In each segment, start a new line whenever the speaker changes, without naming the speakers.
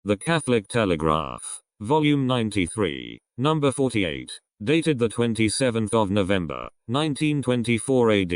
The Catholic Telegraph, Volume 93, Number 48, dated the 27th of November, 1924 AD,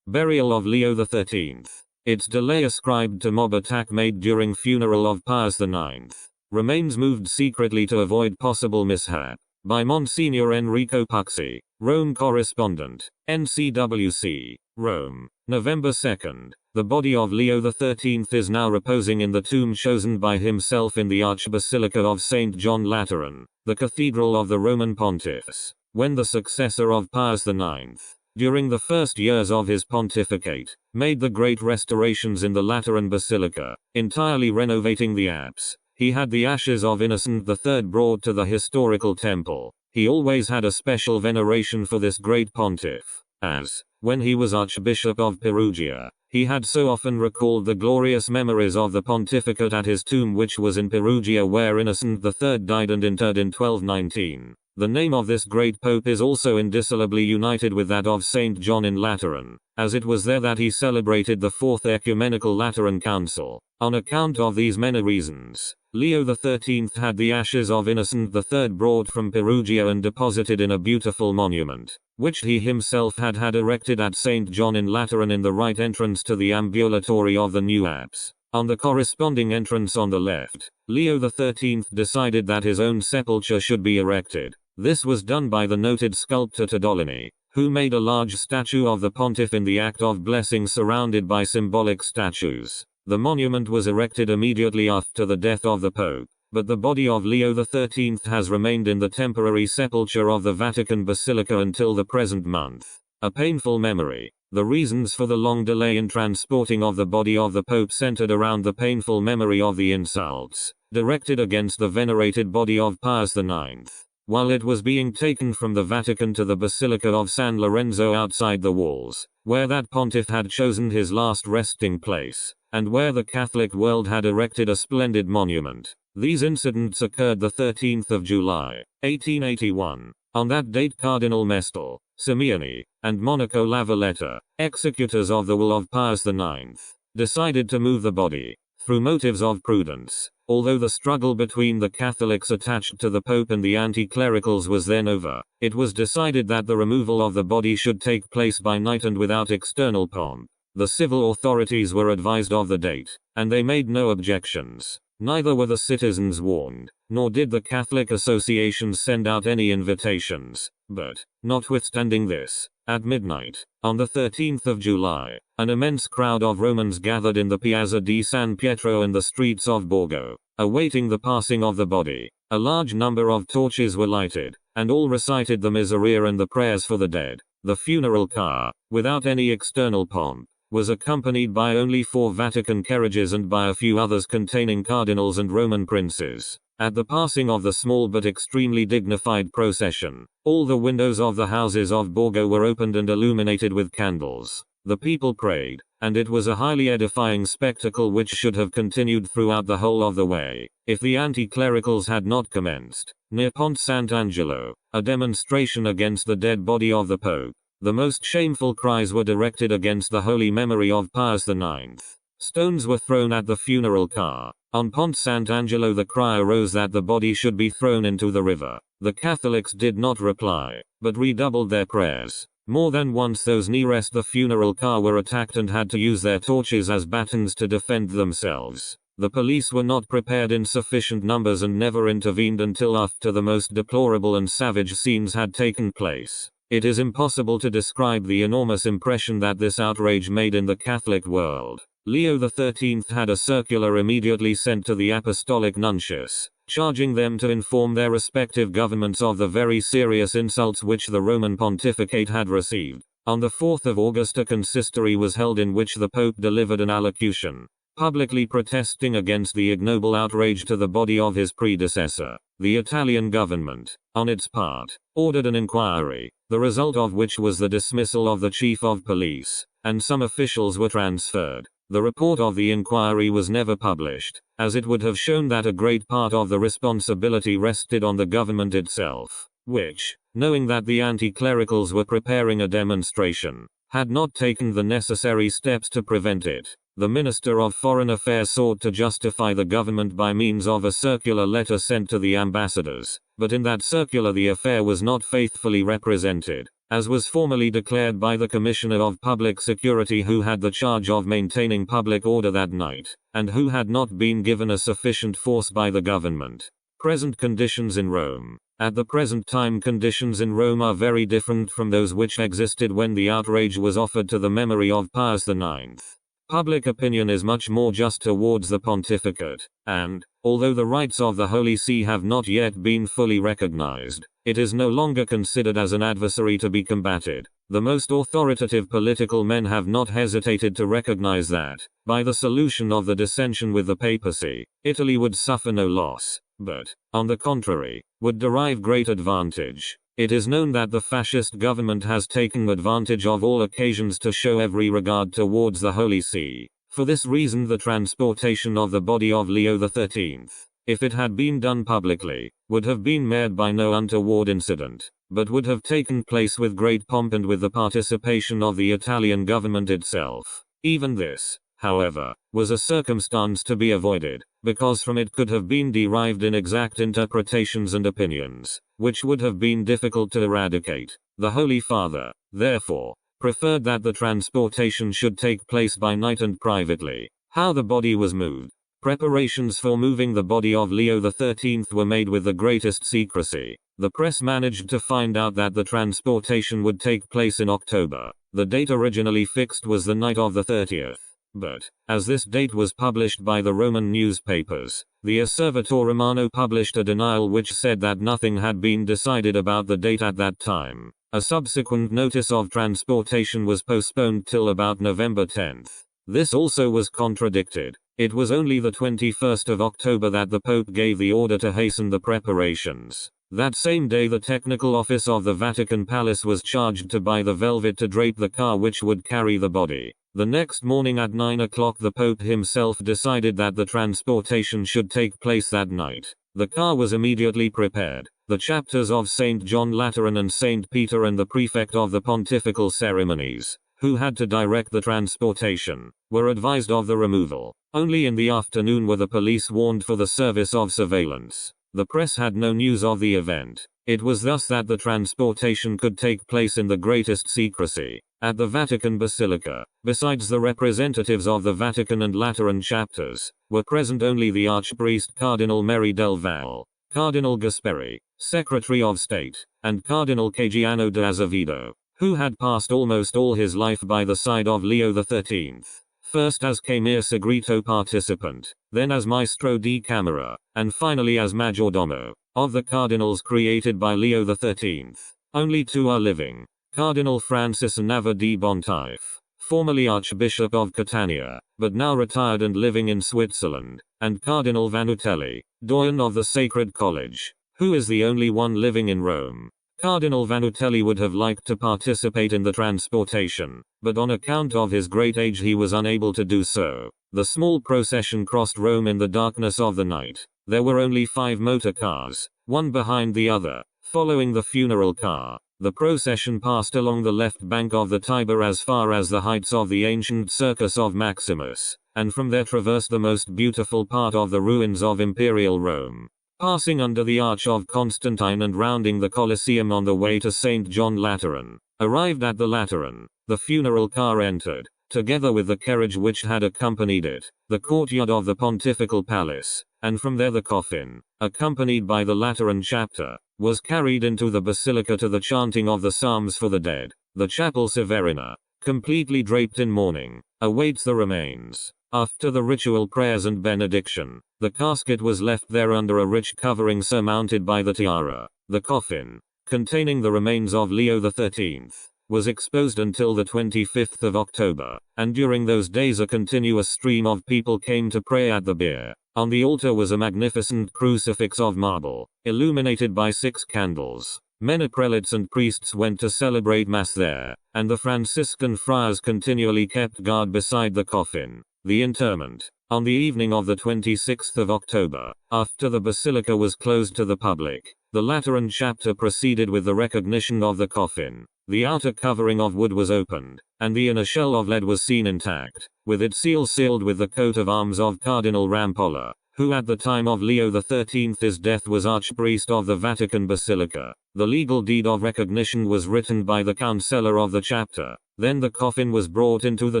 burial of Leo XIII. Its delay ascribed to mob attack made during funeral of Pius IX. Remains moved secretly to avoid possible mishap. By Monsignor Enrico Puxi, Rome correspondent, NCWC, Rome, November 2nd. The body of Leo XIII is now reposing in the tomb chosen by himself in the Archbasilica of St. John Lateran, the cathedral of the Roman pontiffs. When the successor of Pius IX, during the first years of his pontificate, made the great restorations in the Lateran Basilica, entirely renovating the apse, he had the ashes of Innocent III brought to the historical temple. He always had a special veneration for this great pontiff, as, when he was Archbishop of Perugia, he had so often recalled the glorious memories of the pontificate at his tomb, which was in Perugia, where Innocent III died and interred in 1219. The name of this great pope is also indissolubly united with that of St. John in Lateran, as it was there that he celebrated the Fourth Ecumenical Lateran Council. On account of these many reasons, Leo XIII had the ashes of Innocent III brought from Perugia and deposited in a beautiful monument, which he himself had erected at St. John in Lateran in the right entrance to the ambulatory of the new apse. On the corresponding entrance on the left, Leo XIII decided that his own sepulchre should be erected. This was done by the noted sculptor Domine, who made a large statue of the pontiff in the act of blessing surrounded by symbolic statues. The monument was erected immediately after the death of the Pope, but the body of Leo XIII has remained in the temporary sepulchre of the Vatican Basilica until the present month. A painful memory. The reasons for the long delay in transporting of the body of the Pope centered around the painful memory of the insults directed against the venerated body of Pius IX. While it was being taken from the Vatican to the Basilica of San Lorenzo outside the walls, where that pontiff had chosen his last resting place, and where the Catholic world had erected a splendid monument. These incidents occurred the 13th of July, 1881. On that date Cardinal Mestel, Simeoni, and Monaco Lavaletta, executors of the will of Pius IX, decided to move the body, through motives of prudence. Although the struggle between the Catholics attached to the Pope and the anti-clericals was then over, it was decided that the removal of the body should take place by night and without external pomp. The civil authorities were advised of the date, and they made no objections. Neither were the citizens warned, nor did the Catholic associations send out any invitations. But, notwithstanding this, at midnight, on the 13th of July, an immense crowd of Romans gathered in the Piazza di San Pietro and the streets of Borgo, awaiting the passing of the body. A large number of torches were lighted, and all recited the Miserere and the prayers for the dead. The funeral car, without any external pomp, was accompanied by only 4 Vatican carriages and by a few others containing cardinals and Roman princes. At the passing of the small but extremely dignified procession, all the windows of the houses of Borgo were opened and illuminated with candles. The people prayed, and it was a highly edifying spectacle which should have continued throughout the whole of the way, if the anti-clericals had not commenced, near Ponte Sant'Angelo, a demonstration against the dead body of the Pope. The most shameful cries were directed against the holy memory of Pius IX. Stones were thrown at the funeral car. On Ponte Sant'Angelo the cry arose that the body should be thrown into the river. The Catholics did not reply, but redoubled their prayers. More than once those nearest the funeral car were attacked and had to use their torches as batons to defend themselves. The police were not prepared in sufficient numbers and never intervened until after the most deplorable and savage scenes had taken place. It is impossible to describe the enormous impression that this outrage made in the Catholic world. Leo XIII had a circular immediately sent to the apostolic nuncius, charging them to inform their respective governments of the very serious insults which the Roman pontificate had received. On the 4th of August a consistory was held in which the Pope delivered an allocution, publicly protesting against the ignoble outrage to the body of his predecessor. The Italian government, on its part, ordered an inquiry, the result of which was the dismissal of the chief of police, and some officials were transferred. The report of the inquiry was never published, as it would have shown that a great part of the responsibility rested on the government itself, which, knowing that the anti-clericals were preparing a demonstration, had not taken the necessary steps to prevent it. the Minister of Foreign Affairs sought to justify the government by means of a circular letter sent to the ambassadors, but in that circular the affair was not faithfully represented, as was formally declared by the Commissioner of Public Security who had the charge of maintaining public order that night, and who had not been given a sufficient force by the government. Present conditions in Rome. At the present time conditions in Rome are very different from those which existed when the outrage was offered to the memory of Pius IX. Public opinion is much more just towards the pontificate, and, although the rights of the Holy See have not yet been fully recognized, it is no longer considered as an adversary to be combated. The most authoritative political men have not hesitated to recognize that, by the solution of the dissension with the papacy, Italy would suffer no loss, but, on the contrary, would derive great advantage. It is known that the fascist government has taken advantage of all occasions to show every regard towards the Holy See. For this reason the transportation of the body of Leo XIII, if it had been done publicly, would have been marred by no untoward incident, but would have taken place with great pomp and with the participation of the Italian government itself. Even this, however, was a circumstance to be avoided, because from it could have been derived inexact interpretations and opinions, which would have been difficult to eradicate. The Holy Father, therefore, preferred that the transportation should take place by night and privately. How the body was moved. Preparations for moving the body of Leo XIII were made with the greatest secrecy. The press managed to find out that the transportation would take place in October. The date originally fixed was the night of the 30th. But, as this date was published by the Roman newspapers, the Osservatore Romano published a denial which said that nothing had been decided about the date at that time. A subsequent notice of transportation was postponed till about November 10th. This also was contradicted. It was only the 21st of October that the Pope gave the order to hasten the preparations. That same day the technical office of the Vatican Palace was charged to buy the velvet to drape the car which would carry the body. The next morning at 9 o'clock the Pope himself decided that the transportation should take place that night. The car was immediately prepared. The chapters of St. John Lateran and St. Peter and the prefect of the pontifical ceremonies, who had to direct the transportation, were advised of the removal. Only in the afternoon were the police warned for the service of surveillance. The press had no news of the event. It was thus that the transportation could take place in the greatest secrecy. At the Vatican Basilica, besides the representatives of the Vatican and Lateran chapters, were present only the Archpriest Cardinal Meri del Valle, Cardinal Gasperi, Secretary of State, and Cardinal Cagiano de Azevedo, who had passed almost all his life by the side of Leo XIII. First as Camere Segrito participant, then as Maestro di Camera, and finally as Maggiordomo, of the cardinals created by Leo XIII. Only two are living. Cardinal Francis Nava di Bontife, formerly Archbishop of Catania, but now retired and living in Switzerland, and Cardinal Vanutelli, Doyen of the Sacred College, who is the only one living in Rome. Cardinal Vanutelli would have liked to participate in the transportation, but on account of his great age he was unable to do so. The small procession crossed Rome in the darkness of the night. There were only 5 motor cars, one behind the other, following the funeral car. The procession passed along the left bank of the Tiber as far as the heights of the ancient Circus of Maximus, and from there traversed the most beautiful part of the ruins of Imperial Rome, passing under the Arch of Constantine and rounding the Colosseum on the way to St. John Lateran. Arrived at the Lateran, the funeral car entered, together with the carriage which had accompanied it, the courtyard of the Pontifical Palace, and from there the coffin, accompanied by the Lateran chapter, was carried into the basilica to the chanting of the psalms for the dead. The chapel Severina, completely draped in mourning, awaits the remains. After the ritual prayers and benediction, the casket was left there under a rich covering surmounted by the tiara. The coffin, containing the remains of Leo XIII, was exposed until the 25th of October, and during those days a continuous stream of people came to pray at the bier. On the altar was a magnificent crucifix of marble, illuminated by 6 candles. Many prelates and priests went to celebrate Mass there, and the Franciscan friars continually kept guard beside the coffin. The interment. On the evening of the 26th of October, after the basilica was closed to the public, the Lateran chapter proceeded with the recognition of the coffin. The outer covering of wood was opened, and the inner shell of lead was seen intact, with its seal sealed with the coat of arms of Cardinal Rampolla, who at the time of Leo XIII's death was Archpriest of the Vatican Basilica. The legal deed of recognition was written by the Counselor of the chapter. Then the coffin was brought into the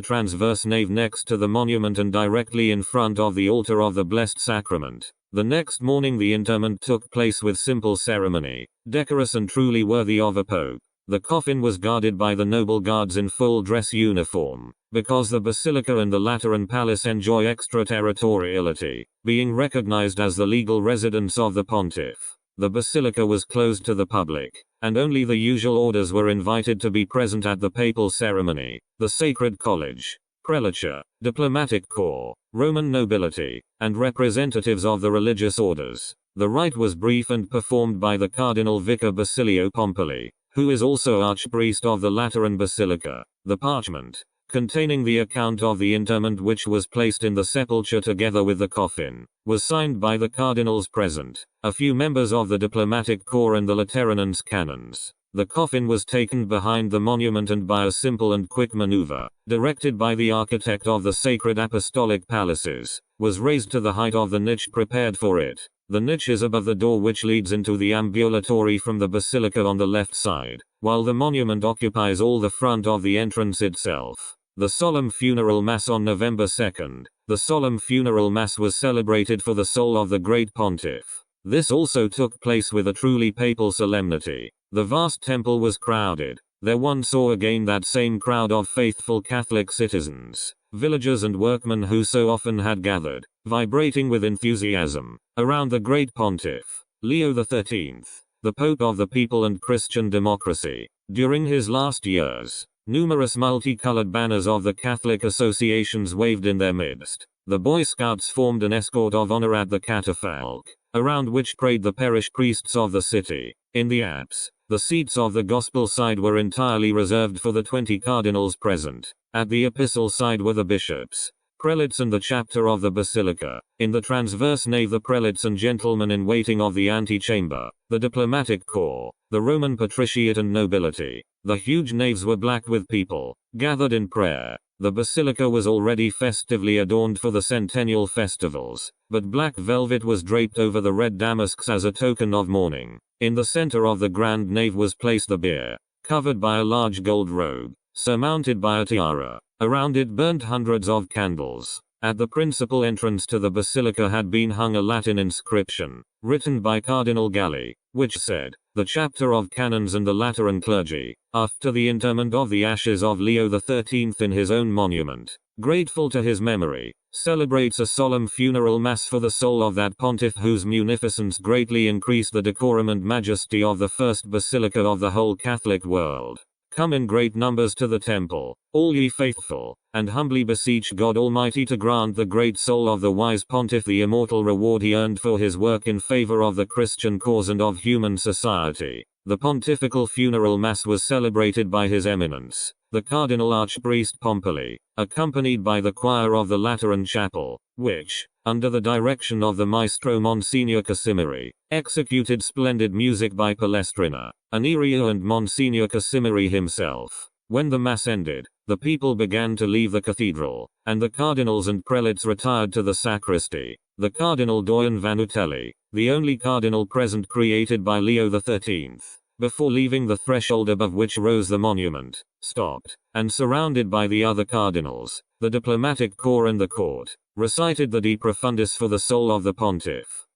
transverse nave next to the monument and directly in front of the altar of the Blessed Sacrament. The next morning the interment took place with simple ceremony, decorous and truly worthy of a pope. The coffin was guarded by the noble guards in full dress uniform, because the Basilica and the Lateran Palace enjoy extraterritoriality, being recognized as the legal residence of the pontiff. The Basilica was closed to the public, and only the usual orders were invited to be present at the papal ceremony. The Sacred College, prelature, diplomatic corps, Roman nobility, and representatives of the religious orders. The rite was brief and performed by the Cardinal Vicar Basilio Pompili, who is also Archpriest of the Lateran Basilica. The parchment, containing the account of the interment which was placed in the sepulchre together with the coffin, was signed by the cardinals present, a few members of the diplomatic corps and the Lateranans canons. The coffin was taken behind the monument and by a simple and quick maneuver, directed by the architect of the sacred apostolic palaces, was raised to the height of the niche prepared for it. The niche is above the door which leads into the ambulatory from the basilica on the left side, while the monument occupies all the front of the entrance itself. The solemn funeral mass on November 2nd. The solemn funeral mass was celebrated for the soul of the great pontiff. This also took place with a truly papal solemnity. The vast temple was crowded. There one saw again that same crowd of faithful Catholic citizens, villagers and workmen who so often had gathered, vibrating with enthusiasm, around the great pontiff, Leo XIII, the Pope of the people and Christian democracy. During his last years, numerous multicolored banners of the Catholic associations waved in their midst. The Boy Scouts formed an escort of honor at the catafalque, around which prayed the parish priests of the city. In the apse, the seats of the gospel side were entirely reserved for the 20 cardinals present. At the epistle side were the bishops, prelates and the chapter of the basilica. In the transverse nave the prelates and gentlemen in waiting of the antechamber, the diplomatic corps, the Roman patriciate and nobility. The huge naves were black with people, gathered in prayer. The basilica was already festively adorned for the centennial festivals, but black velvet was draped over the red damasks as a token of mourning. In the center of the grand nave was placed the bier, covered by a large gold robe, surmounted by a tiara. Around it burned hundreds of candles. At the principal entrance to the basilica had been hung a Latin inscription, written by Cardinal Galli, which said, "The chapter of canons and the Lateran clergy, after the interment of the ashes of Leo XIII in his own monument, grateful to his memory, celebrates a solemn funeral mass for the soul of that pontiff whose munificence greatly increased the decorum and majesty of the first basilica of the whole Catholic world. Come in great numbers to the temple, all ye faithful, and humbly beseech God Almighty to grant the great soul of the wise pontiff the immortal reward he earned for his work in favor of the Christian cause and of human society." The pontifical funeral mass was celebrated by His Eminence, the Cardinal Archpriest Pompili, accompanied by the choir of the Lateran Chapel, which, under the direction of the maestro Monsignor Casimiri, executed splendid music by Palestrina, Anerio and Monsignor Casimiri himself. When the mass ended, the people began to leave the cathedral, and the cardinals and prelates retired to the sacristy. The Cardinal Doyen Vanutelli, the only cardinal present created by Leo XIII, before leaving the threshold above which rose the monument, stopped, and surrounded by the other cardinals, the diplomatic corps and the court, recited the De Profundis for the soul of the pontiff.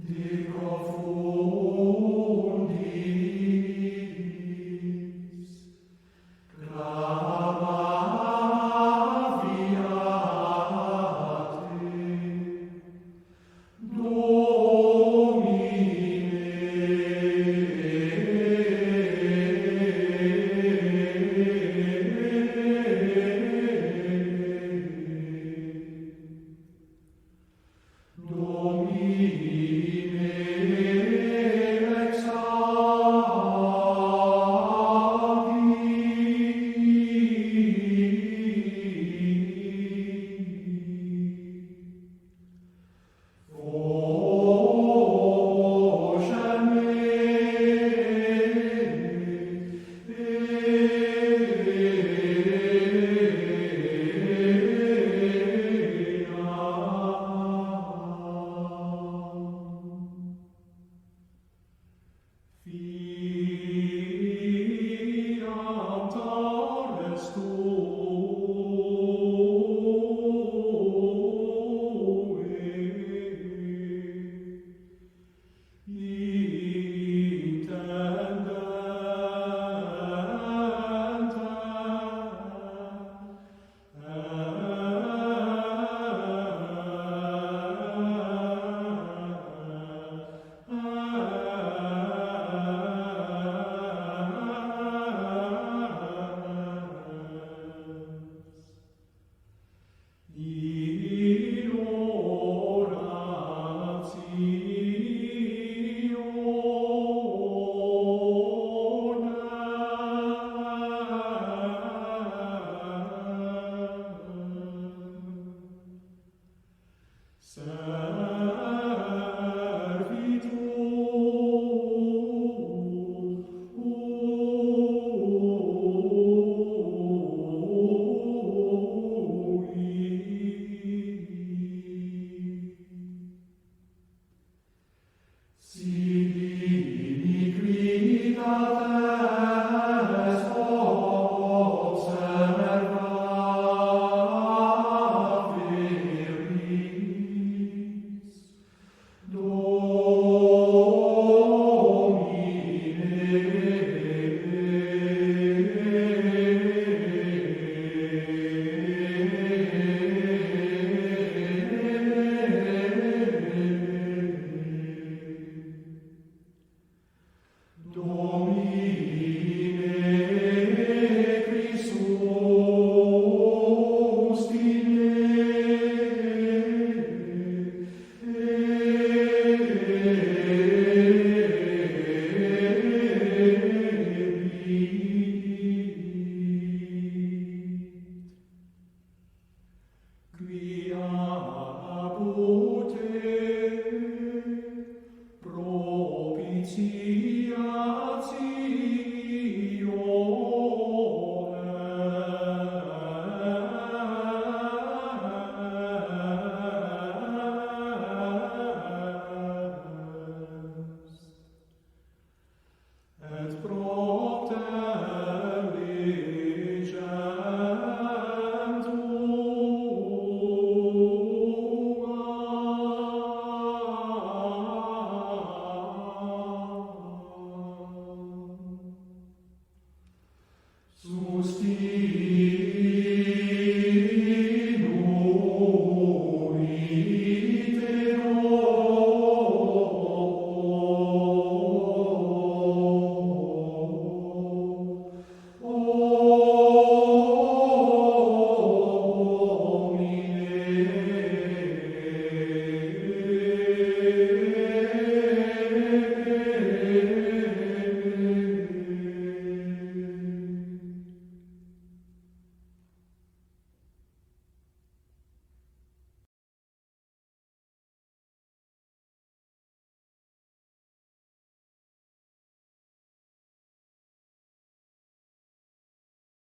De Profundis, Domine, cantares sustinebit